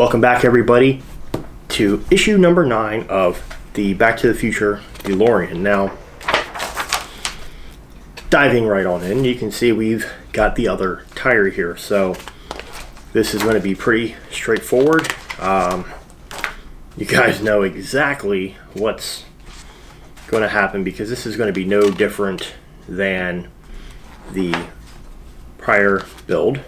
Welcome back, everybody, to issue number 9 of the Back to the Future DeLorean. Now, diving right on in, you can see we've got the other tire here, so this is going to be pretty straightforward. You guys know exactly what's going to happen because this is going to be no different than the prior build.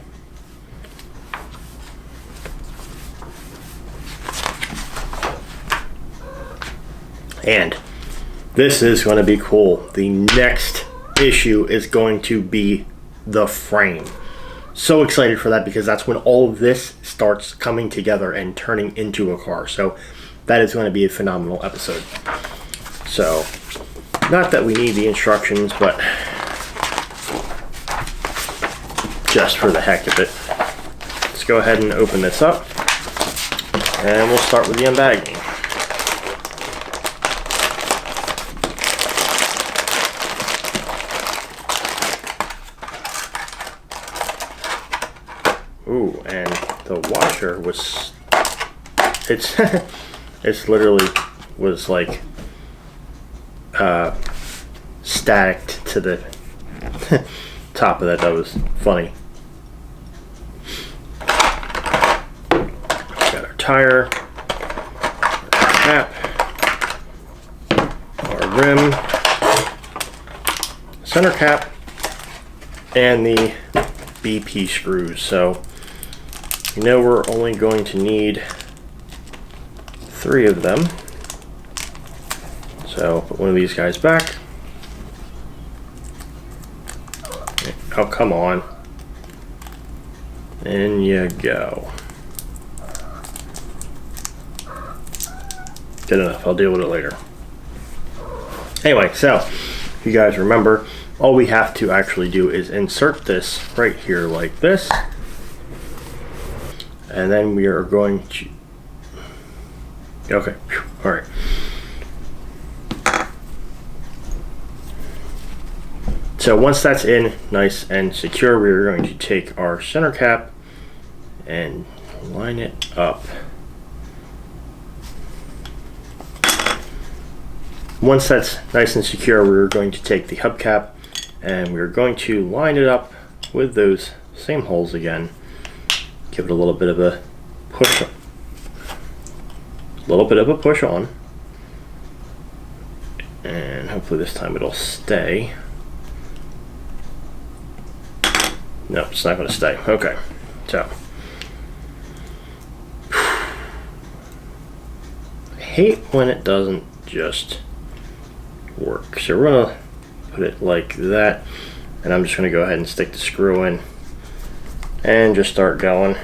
And this is going to be cool. The next issue is going to be the frame. So excited for that because that's when all of this starts coming together and turning into a car. So that is going to be a phenomenal episode. So, not that we need the instructions, but just for the heck of it. Let's go ahead and open this up. And we'll start with the unbagging. Ooh, and the washer was, it's literally was like stacked to the top of that. That was funny. Got our tire, our cap, our rim, center cap, and the BP screws. So you know we're only going to need 3 of them. So put one of these guys back. Oh, come on. In you go. Good enough. I'll deal with it later. Anyway, so if you guys remember, all we have to actually do is insert this right here like this. And then we are going to... Okay. All right. So once that's in nice and secure, we're going to take our center cap and line it up. Once that's nice and secure, we're going to take the hubcap and we're going to line it up with those same holes again. Give it a little bit of a push, on, and hopefully this time it'll stay. No, it's not going to stay. Okay, so I hate when it doesn't just work. So we're going to put it like that, and I'm just going to go ahead and stick the screw in and just start going.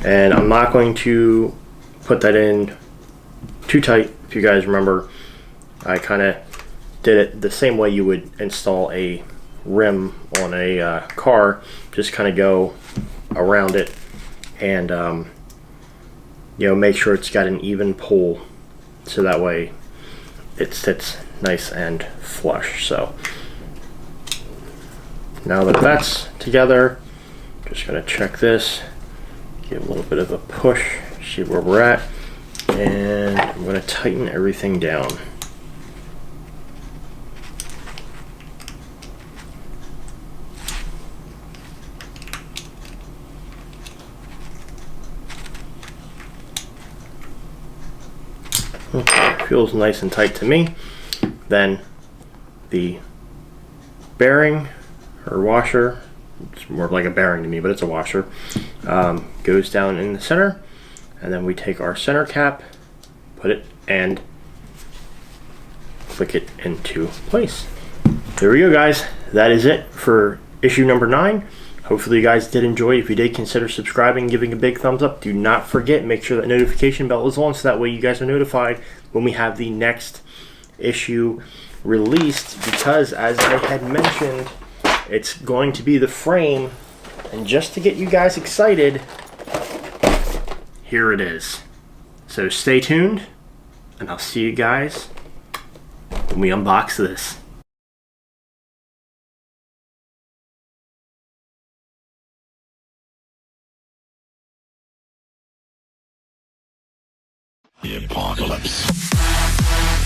And I'm not going to put that in too tight. If you guys remember, I kind of did it the same way you would install a rim on a car. Just kind of go around it and you know, make sure it's got an even pull so that way it sits nice and flush. So now that that's together, just going to check this, give a little bit of a push, see where we're at, and I'm going to tighten everything down. Okay, feels nice and tight to me. Then the bearing or washer, it's more like a bearing to me, but it's a washer, goes down in the center, and then we take our center cap, put it, and click it into place. There we go, guys. That is it for issue number 9. Hopefully you guys did enjoy. If you did, consider subscribing, giving a big thumbs up. Do not forget, make sure that notification bell is on so that way you guys are notified when we have the next issue released, because as I had mentioned, it's going to be the frame, and just to get you guys excited, here it is. So stay tuned, and I'll see you guys when we unbox this. The apocalypse.